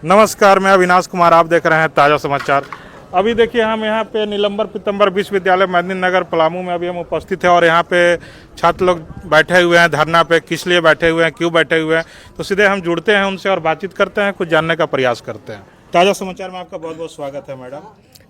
नमस्कार, मैं अविनाश कुमार, आप देख रहे हैं ताज़ा समाचार। अभी देखिए हम यहाँ पे नीलंबर पीतम्बर विश्वविद्यालय मेदिनीनगर पलामू में अभी हम उपस्थित हैं और यहाँ पे छात्र लोग बैठे हुए हैं धरना पे। किस लिए बैठे हुए हैं, क्यों बैठे हुए हैं, तो सीधे हम जुड़ते हैं उनसे और बातचीत करते हैं, कुछ जानने का प्रयास करते हैं। ताज़ा समाचार में आपका बहुत बहुत स्वागत है मैडम।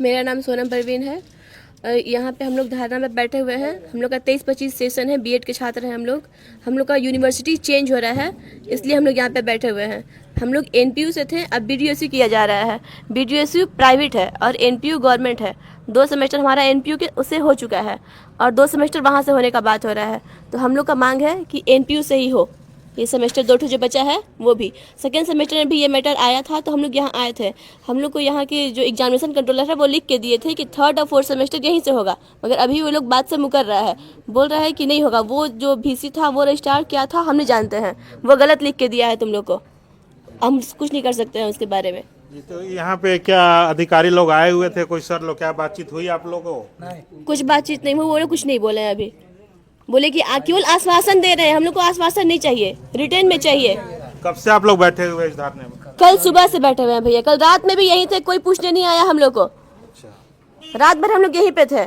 मेरा नाम सोनम परवीन है। यहाँ पे हम लोग धारणा में बैठे हुए हैं। हम लोग का 23-25 सेशन है, बीएड के छात्र हैं हम लोग का यूनिवर्सिटी चेंज हो रहा है, इसलिए हम लोग यहाँ पे बैठे हुए हैं। हम लोग एनपीयू से थे, अब बीडीएसयू किया जा रहा है। बीडीएसयू प्राइवेट है और एनपीयू गवर्नमेंट है। 2 सेमेस्टर हमारा एनपीयू के उससे हो चुका है और 2 सेमेस्टर वहाँ से होने का बात हो रहा है। तो हम लोग का मांग है कि एनपीयू से ही हो। ये सेमेस्टर 2 जो बचा है वो भी, सेकेंड सेमेस्टर में भी ये मैटर आया था तो हम लोग यहाँ आए थे। हम लोग को यहाँ के जो एग्जामिनेशन कंट्रोलर है वो लिख के दिए थे कि 3rd और 4th सेमेस्टर यहीं से होगा, मगर अभी वो लोग बात से मुकर रहा है, बोल रहा है कि नहीं होगा। वो जो VC था वो रजिस्ट्रार क्या था हम नहीं जानते हैं, वो गलत लिख के दिया है तुम लोग को, हम कुछ नहीं कर सकते हैं उसके बारे में। जी, तो यहाँ पे क्या अधिकारी लोग आए हुए थे, कोई सर लोग, क्या बातचीत हुई आप लोगों को? कुछ बातचीत नहीं हुई, वो लोग कुछ नहीं बोले हैं अभी। बोले कि केवल आश्वासन दे रहे हैं, हम लोग को आश्वासन नहीं चाहिए, रिटर्न में चाहिए। कब से आप लोग बैठे हुए इस धरने में? कल सुबह से बैठे हुए हैं भैया, कल रात में भी यहीं थे, कोई पूछने नहीं आया हम लोग को। रात भर हम लोग यहीं पे थे।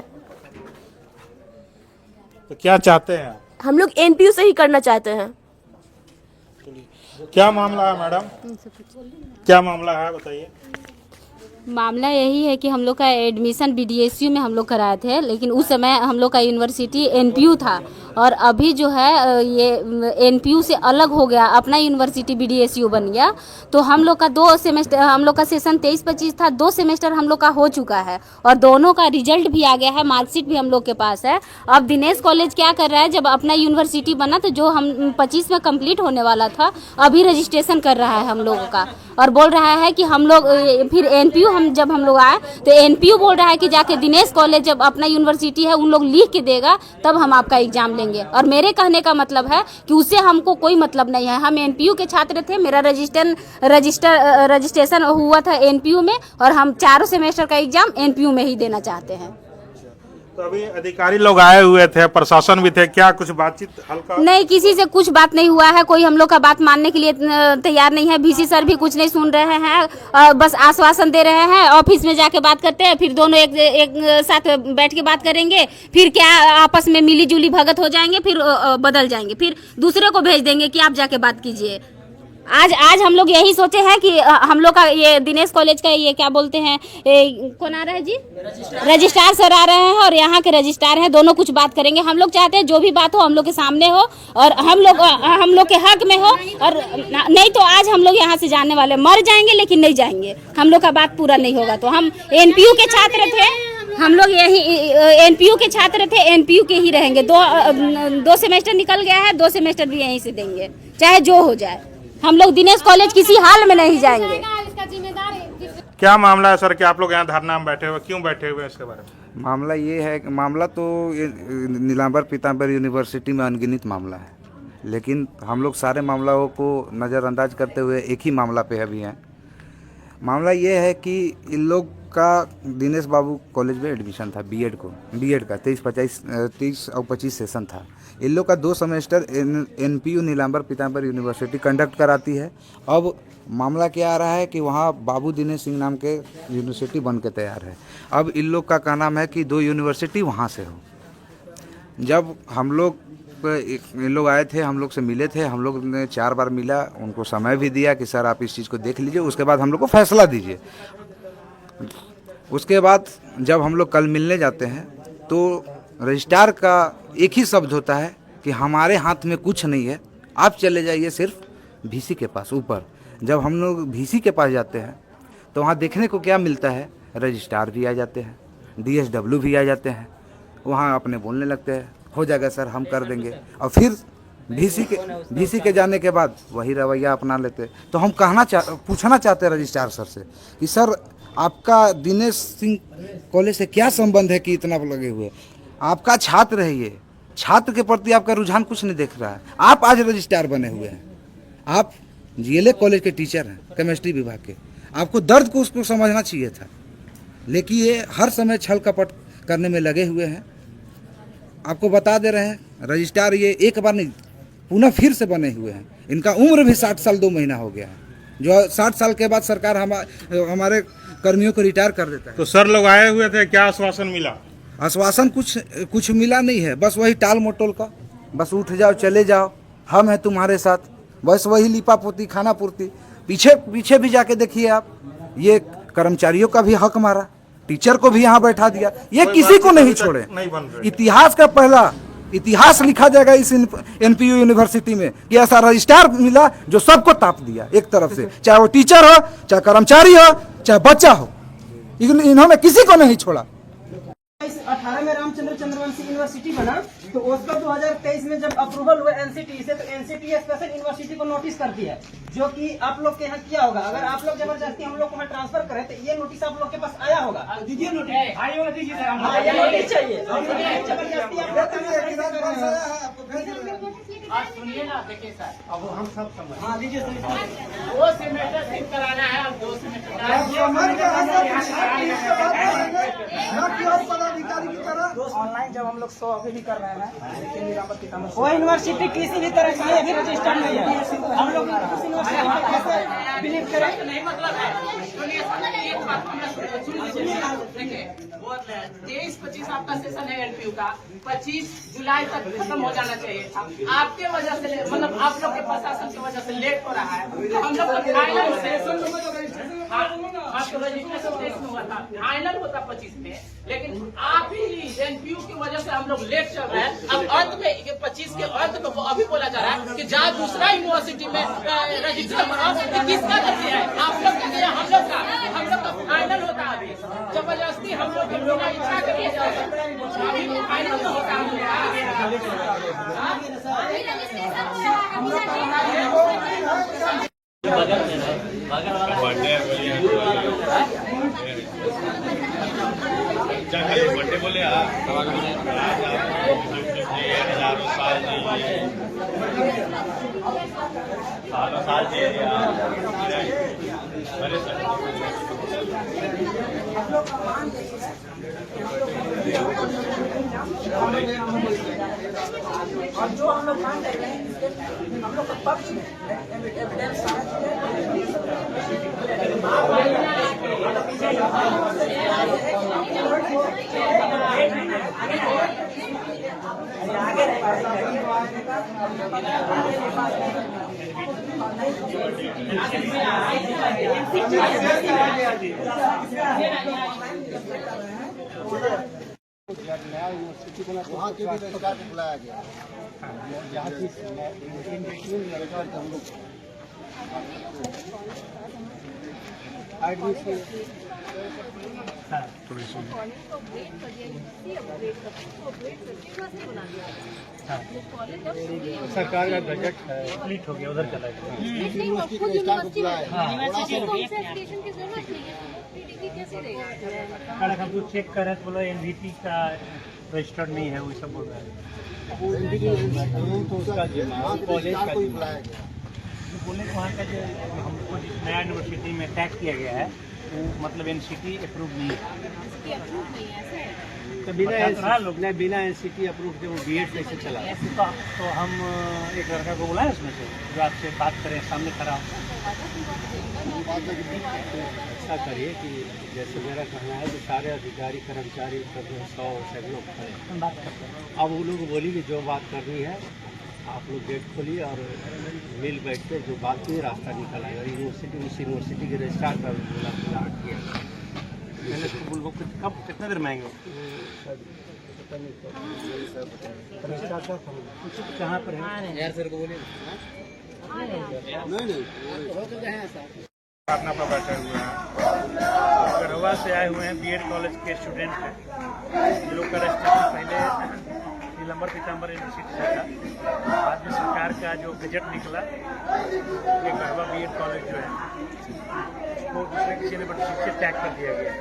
तो क्या चाहते हैं आप? हम लोग एनपीयू से ही करना चाहते हैं। क्या मामला है मैडम, क्या मामला है बताइए। मामला यही है कि हम लोग का एडमिशन बीडीएसयू में हम लोग कराए थे, लेकिन उस समय हम लोग का यूनिवर्सिटी एनपीयू था और अभी जो है ये एनपीयू से अलग हो गया, अपना यूनिवर्सिटी बीडीएसयू बन गया। तो हम लोग का 2 सेमेस्टर, हम लोग का सेशन 23-25 था, 2 सेमेस्टर हम लोग का हो चुका है और दोनों का रिजल्ट भी आ गया है, मार्कशीट भी हम लोग के पास है। अब दिनेश कॉलेज क्या कर रहा है, जब अपना यूनिवर्सिटी बना तो जो हम 25 में कंप्लीट होने वाला था, अभी रजिस्ट्रेशन कर रहा है हम लोगों का और बोल रहा है कि हम लोग फिर एनपीयू जब हम लोग आए तो एनपीयू बोल रहा है कि जाके दिनेश कॉलेज जब अपना यूनिवर्सिटी है उन लोग लिख के देगा तब हम आपका एग्जाम लेंगे। और मेरे कहने का मतलब है कि उससे हमको कोई मतलब नहीं है। हम एनपीयू के छात्र थे, मेरा रजिस्ट्रेशन हुआ था एनपीयू में और हम 4 सेमेस्टर का एग्जाम एनपीयू में ही देना चाहते हैं। तो अभी अधिकारी लोग आए हुए थे, प्रशासन भी थे, क्या कुछ बातचीत हल्का? नहीं, किसी से कुछ बात नहीं हुआ है, कोई हम लोग का बात मानने के लिए तैयार नहीं है। VC सर भी कुछ नहीं सुन रहे हैं, बस आश्वासन दे रहे हैं। ऑफिस में जाके बात करते हैं, फिर दोनों एक साथ बैठ के बात करेंगे, फिर क्या आपस में मिली जुली भगत हो जाएंगे, फिर बदल जाएंगे, फिर दूसरे को भेज देंगे कि आप जाके बात कीजिए। आज हम लोग यही सोचे हैं कि हम लोग का ये दिनेश कॉलेज का ये क्या बोलते हैं, कौन आ रहा है जी, रजिस्ट्रार सर आ रहे हैं और यहाँ के रजिस्ट्रार हैं, दोनों कुछ बात करेंगे। हम लोग चाहते हैं जो भी बात हो हम लोग के सामने हो और हम लोग के हक में हो, और नहीं तो आज हम लोग यहाँ से जाने वाले, मर जाएंगे लेकिन नहीं जाएंगे। हम लोग का बात पूरा नहीं होगा तो हम एनपीयू के छात्र थे, हम लोग यही एनपीयू के छात्र थे, एनपीयू के ही रहेंगे। 2 सेमेस्टर निकल गया है, 2 सेमेस्टर भी यहीं से देंगे, चाहे जो हो जाए। हम लोग दिनेश कॉलेज किसी हाल में नहीं जाएंगे। क्या मामला है सर कि आप लोग यहाँ धरना में बैठे हुए, क्यों बैठे हुए, इसके बारे में? मामला ये है, मामला तो ये नीलांबर पीताम्बर यूनिवर्सिटी में अनगिनत मामला है, लेकिन हम लोग सारे मामलों को नज़रअंदाज करते हुए एक ही मामला पे अभी हैं। मामला ये है कि इन लोग का दिनेश बाबू कॉलेज में एडमिशन था बीएड का 23 और 25 सेशन था। इन लोग का 2 सेमेस्टर एनपीयू नीलांबर पीताम्बर यूनिवर्सिटी कंडक्ट कराती है। अब मामला क्या आ रहा है कि वहाँ बाबू दिनेश सिंह नाम के यूनिवर्सिटी बन के तैयार है। अब इन लोग का कहना है कि 2 यूनिवर्सिटी वहाँ से हो। जब हम लोग इन लोग आए थे, हम लोग से मिले थे, हम लोग ने 4 बार मिला, उनको समय भी दिया कि सर आप इस चीज़ को देख लीजिए, उसके बाद हम लोग को फैसला दीजिए। उसके बाद जब हम लोग कल मिलने जाते हैं तो रजिस्ट्रार का एक ही शब्द होता है कि हमारे हाथ में कुछ नहीं है, आप चले जाइए सिर्फ VC के पास ऊपर। जब हम लोग VC के पास जाते हैं तो वहाँ देखने को क्या मिलता है, रजिस्ट्रार भी आ जाते हैं, DSW भी आ जाते हैं, वहाँ अपने बोलने लगते हैं हो जाएगा सर हम कर देंगे, और फिर VC के जाने के बाद वही रवैया अपना लेते। तो हम पूछना चाहते हैं रजिस्ट्रार सर से कि सर आपका दिनेश सिंह कॉलेज से क्या संबंध है कि इतना लगे हुए, आपका छात्र है, ये छात्र के प्रति आपका रुझान कुछ नहीं देख रहा है। आप आज रजिस्ट्रार बने हुए हैं, आप GLA कॉलेज के टीचर हैं, केमिस्ट्री विभाग के, आपको दर्द को उसको समझना चाहिए था, लेकिन ये हर समय छल कपट करने में लगे हुए हैं। आपको बता दे रहे हैं रजिस्ट्रार ये एक बार नहीं पुनः फिर से बने हुए हैं, इनका उम्र भी 60 साल 2 महीना हो गया है, जो 60 साल के बाद सरकार हमारे कर्मियों को रिटायर कर देता है। तो सर लोग आए हुए थे, क्या आश्वासन मिला? आश्वासन कुछ मिला नहीं है, बस वही टाल मटोल का, बस उठ जाओ चले जाओ, हम हैं तुम्हारे साथ, बस वही लिपा पोती खाना पूर्ति। पीछे भी जाके देखिए आप, ये कर्मचारियों का भी हक मारा, टीचर को भी यहाँ बैठा दिया, ये किसी को नहीं छोड़े। इतिहास का पहला इतिहास लिखा जाएगा इस एनपीयू यूनिवर्सिटी में कि ऐसा रजिस्ट्रार मिला जो सबको ताप दिया एक तरफ से, चाहे वो टीचर हो, चाहे कर्मचारी हो, चाहे बच्चा हो, इन्होंने किसी को नहीं छोड़ा। 18 में रामचंद्र चंद्रवंशी यूनिवर्सिटी बना, तो उसका 2023 में जब अप्रूवल हुआ एनसीटी से, तो एनसीटी स्पेशल यूनिवर्सिटी को नोटिस कर दिया, जो कि आप लोग के यहाँ किया होगा। अगर आप लोग जबरदस्ती हम लोग को ट्रांसफर करें तो ये नोटिस आप लोग के पास आया होगा। दीजिए नोटिस, ये नोटिस चाहिए। आज सुनिए ना, देखिए सर, अब हम सब समझ। हाँ दीजिए, वो सेमेस्टर सिर्फ कराना है, अब 2 सेमेस्टर ऑनलाइन जब हम लोग 100 अभी भी कर रहे हैं, वो यूनिवर्सिटी किसी भी तरह से अभी रजिस्टर्ड नहीं है। हम लोग उस यूनिवर्सिटी में कैसे बिलीव करें? नहीं मतलब है, सुनिए सर, एक बात हम सुन लीजिए। देखिए, वो 23-25 आपका सेशन है एलपीयू का, 25 जुलाई तक खत्म हो जाना चाहिए था। आपके वजह से, मतलब आप लोग के प्रशासन की वजह से लेट हो रहा है। हम लोग का फाइनल सेशन आपको रजिस्ट्रेशन 23 में हुआ था, फाइनल होता 25 में, लेकिन आप ही एनपीयू की वजह से हम लोग लेट चल रहे हैं। अब अंत में 25 के अंत में अभी बोला जा रहा है कि जहाँ दूसरा यूनिवर्सिटी में रजिस्टर कराओ, किसका गलती है? आप लोग का या हम लोग का फाइनल होता है। अभी जबरदस्ती हम लोग बिना इच्छा के लिए जा सकते हैं, अभी फाइनल तो होता है। बर्थडे बोले हजारों साल और जो हम लोग मांग रहे हैं, हम लोग का पक्ष में एविडेंस वहाँ के भी रजिस्ट्रार को बुलाया गया, जहाँ की हम लोग एडमिशन सरकार का बजट कंप्लीट हो गया, उधर चला गया। यूनिवर्सिटी के रजिस्ट्रार को बुलाया। हम लोग चेक कर रहे थे, बोला एनवीपी का रजिस्टर्ड नहीं है, वो सब बोल रहा है। कॉलेज का कोई बुलाया गया, बोले वहाँ का जो हम लोग को जिस नया यूनिवर्सिटी में टैग किया गया है, वो मतलब एनसीटी अप्रूव नहीं है। तो बिना एनसीटी अप्रूव के वो बीएड कैसे चला? तो हम एक लड़का को बुलाए उसमें से, जो आपसे बात करें, सामने खड़ा हो। ऐसा करिए कि जैसे मेरा कहना है कि सारे अधिकारी कर्मचारी सब 100 लोग खड़े, हम बात करते हैं। अब वो लोग बोली कि जो बात करनी है आप लोग गेट खोलिए और मिल बैठ के जो बात की रास्ता निकल आएगा। यूनिवर्सिटी के रजिस्ट्रार का बोला किया, मैंने उसको बोल कब कितने देर में आएंगे? कहाँ पर है यार? सर को बोलिए। धरना पर बैठे हुए हैं, गढ़वा से आए हुए हैं, बीएड कॉलेज के स्टूडेंट हैं। ये लोग का रजिस्ट्रेशन पहले नीलंबर पीताम्बर यूनिवर्सिटी से था, बाद में सरकार का जो बजट निकला, ये गढ़वा बीएड कॉलेज जो है उसको दूसरे किसी यूनिवर्सिटी से टैग कर दिया गया।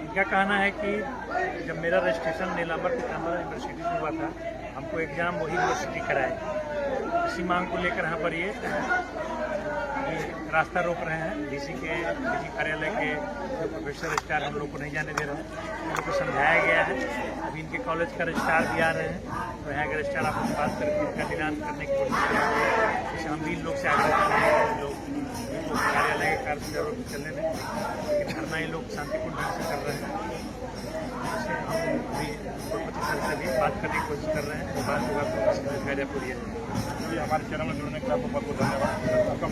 इनका कहना है कि जब मेरा रजिस्ट्रेशन नीलंबर पीताम्बर यूनिवर्सिटी से हुआ था, हमको एग्ज़ाम वही यूनिवर्सिटी कराए। इसी मांग को लेकर यहाँ पर ये अभी रास्ता रोक रहे हैं डीसी कार्यालय के जो प्रोफेसर रजिस्ट्रार हम लोग को नहीं जाने दे रहे हैं। उन लोग को समझाया गया है। अभी इनके कॉलेज का रजिस्ट्रार भी आ रहे हैं, तो यहाँ के रजिस्ट्रार आपस में बात करके इनका निदान करने की कोशिश करेंगे। जैसे हम भी इन लोग से आग्रह कर रहे हैं, लोग कार्यालय के कार्य से चलने में, लेकिन धरना ये लोग शांतिपूर्ण ढंग से कर रहे हैं। जैसे हम भी प्रोफेसर से भी बात करने की कोशिश कर रहे हैं, तो बात होगा तो उसकी जिम्मेदारी पूरी है। हमारे चैनल में जुड़ने के लिए आपको बहुत बहुत धन्यवाद। आपका